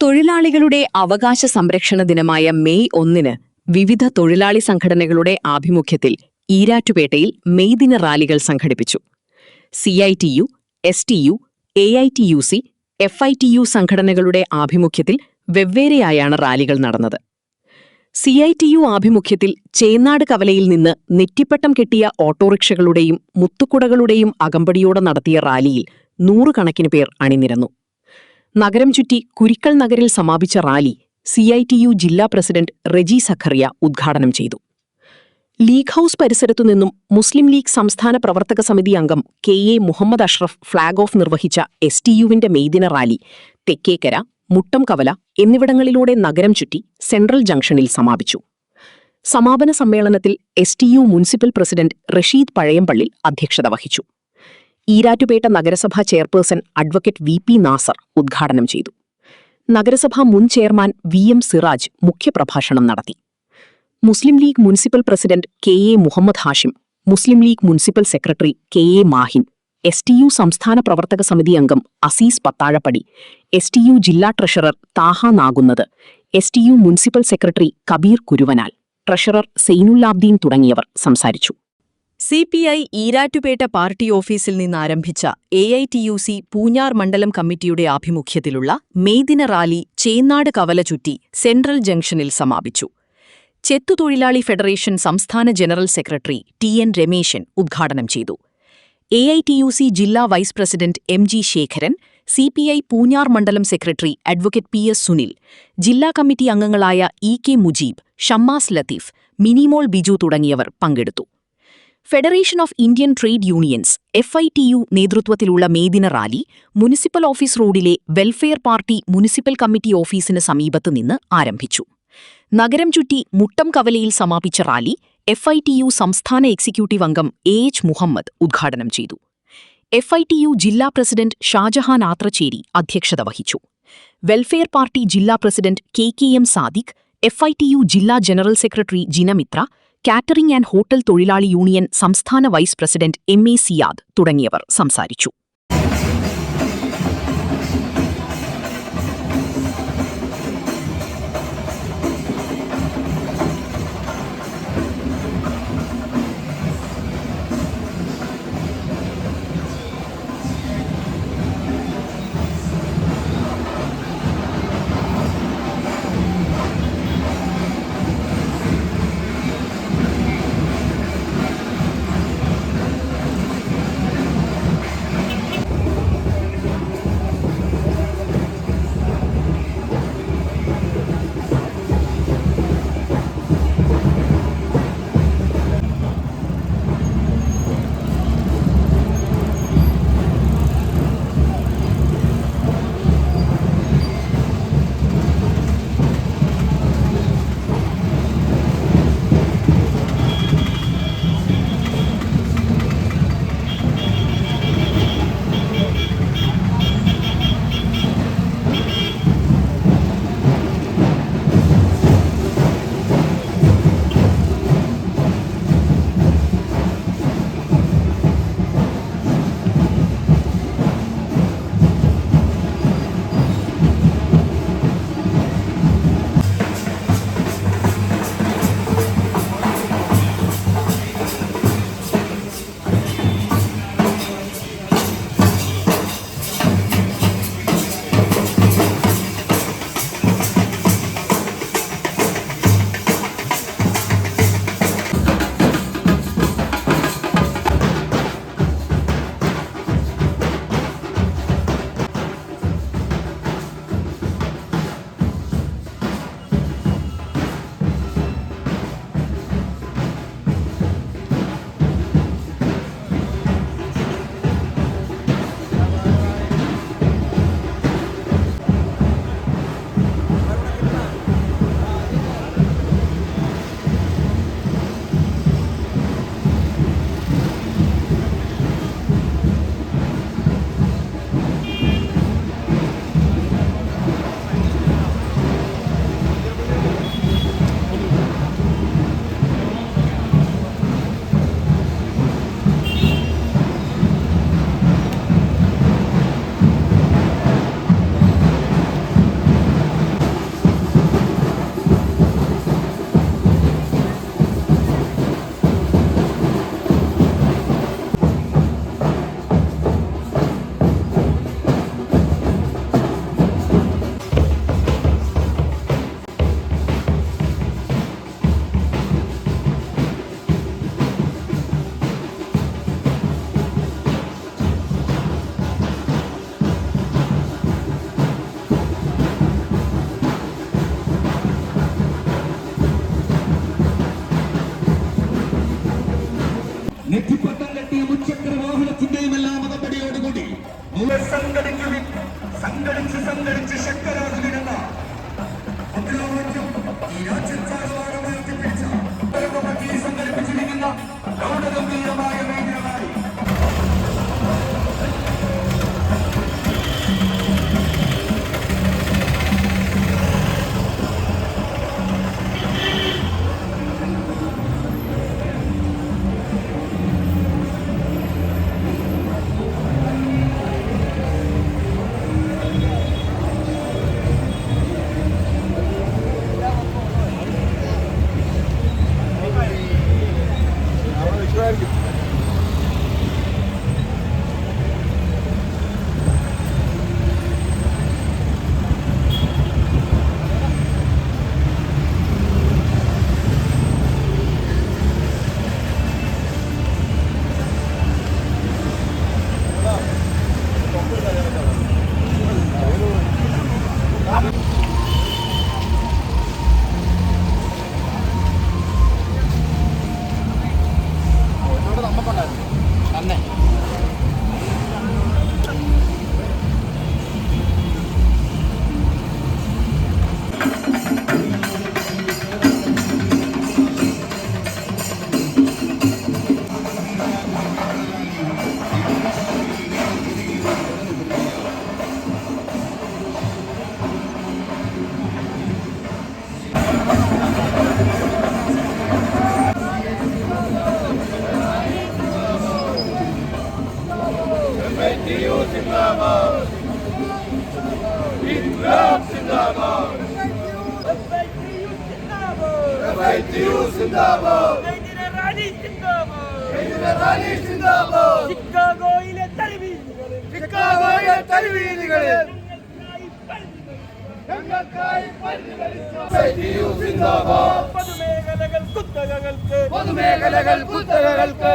തൊഴിലാളികളുടെ അവകാശ സംരക്ഷണ ദിനമായ മെയ് 1 വിവിധ തൊഴിലാളി സംഘടനകളുടെ ആഭിമുഖ്യത്തിൽ ഈരാറ്റുപേട്ടയിൽ മെയ് ദിന റാലികൾ സംഘടിപ്പിച്ചു. CITU, STU, AITUC, FITU സംഘടനകളുടെ ആഭിമുഖ്യത്തിൽ വെവ്വേറെയായാണ് റാലികൾ നടന്നത്. CITU ആഭിമുഖ്യത്തിൽ ചേന്നാട് കവലയിൽ നിന്ന് നെറ്റിപ്പട്ടം കെട്ടിയ ഓട്ടോറിക്ഷകളുടെയും മുത്തുക്കുടകളുടെയും അകമ്പടിയോടെ നടത്തിയ റാലിയിൽ 100 കണക്കിന് പേർ അണിനിരന്നു. നഗരം ചുറ്റി കുരിക്കൽ നഗരിൽ സമാപിച്ച റാലി CITU ജില്ലാ പ്രസിഡന്റ് റെജി സഖറിയ ഉദ്ഘാടനം ചെയ്തു. ലീഗ് ഹൌസ് പരിസരത്തുനിന്നും മുസ്ലിം ലീഗ് സംസ്ഥാന പ്രവർത്തക സമിതി അംഗം KA Muhammad Ashraf flag off നിർവഹിച്ച STUവിന്റെ മെയ്ദിന റാലി തെക്കേക്കര, മുട്ടം കവല എന്നിവിടങ്ങളിലൂടെ നഗരം ചുറ്റി സെൻട്രൽ ജംഗ്ഷനിൽ സമാപിച്ചു. സമാപന സമ്മേളനത്തിൽ STU മുനിസിപ്പൽ പ്രസിഡന്റ് റഷീദ് പഴയമ്പള്ളിൽ അധ്യക്ഷത വഹിച്ചു. ഈരാറ്റുപേട്ട നഗരസഭാ ചെയർപേഴ്സൺ അഡ്വക്കേറ്റ് VP നാസർ ഉദ്ഘാടനം ചെയ്തു. നഗരസഭാ മുൻ ചെയർമാൻ VM സിറാജ് മുഖ്യപ്രഭാഷണം നടത്തി. Muslim League municipal president KA Muhammad Hashim, Muslim League municipal secretary KA Mahin, STU സംസ്ഥാന പ്രവർത്തക സമിതി അംഗം അസീസ് പത്താഴപ്പടി, STU ജില്ലാ ട്രഷറർ താഹ നാകുന്നത്, STU municipal secretary Kabeer Kuruvanal, treasurer Zainulabdeen തുടങ്ങിയവർ സംസാരിച്ചു. CPI ഈരാറ്റുപേട്ട പാർട്ടി ഓഫീസിൽ നിന്നാരംഭിച്ച AITUC പൂഞ്ഞാർ മണ്ഡലം കമ്മിറ്റിയുടെ ആഭിമുഖ്യത്തിലുള്ള മെയ്ദിന റാലി ചേന്നാട് കവല ചുറ്റി സെൻട്രൽ ജംഗ്ഷനിൽ സമാപിച്ചു. ചെത്തുതൊഴിലാളി ഫെഡറേഷൻ സംസ്ഥാന ജനറൽ സെക്രട്ടറി TN രമേശൻ ഉദ്ഘാടനം ചെയ്തു. AITUC ജില്ലാ vice president MG Sekharan, CPI Poonjar മണ്ഡലം സെക്രട്ടറി അഡ്വക്കേറ്റ് PS സുനിൽ, ജില്ലാ കമ്മിറ്റി അംഗങ്ങളായ EK മുജീബ്, ഷമ്മാസ് ലത്തീഫ്, മിനിമോൾ ബിജു തുടങ്ങിയവർ പങ്കെടുത്തു. Federation of Indian trade unions FITU നേതൃത്വത്തിലുള്ള മെയ്ദിന റാലി മുനിസിപ്പൽ ഓഫീസ് റോഡിലെ വെൽഫെയർ പാർട്ടി മുനിസിപ്പൽ കമ്മിറ്റി ഓഫീസിന് സമീപത്ത് നിന്ന് ആരംഭിച്ചു. നഗരം ചുറ്റി മുട്ടം കവലയിൽ സമാപിച്ച റാലി FITU സംസ്ഥാന എക്സിക്യൂട്ടീവ് അംഗം AH മുഹമ്മദ് ഉദ്ഘാടനം ചെയ്തു. FITU ജില്ലാ പ്രസിഡന്റ് ഷാജഹാൻ ആത്രച്ചേരി അധ്യക്ഷത വഹിച്ചു. വെൽഫെയർ പാർട്ടി ജില്ലാ പ്രസിഡന്റ് KKM സാദിഖ്, FITU ജില്ലാ general secretary Jinamitra, catering and hotel തൊഴിലാളി യൂണിയൻ സംസ്ഥാന വൈസ് പ്രസിഡന്റ് MA സിയാദ് തുടങ്ങിയവർ സംസാരിച്ചു. സംഘടിച്ച് ശക്തരാകുന്ന മുദ്രാവാക്യം ഈ രാജ്യത്താകമാനം ഉയർത്തിപ്പിടിച്ച സംഘടിപ്പിച്ചിരിക്കുന്ന ഗൗരവഗംഭീരമായ മേഖലകളായി ചിക്കാഗോയിലെ തരിവീതികളിൽ പൊതുമേഖലകൾ കുത്തകകൾക്ക് കുത്തകകൾക്ക്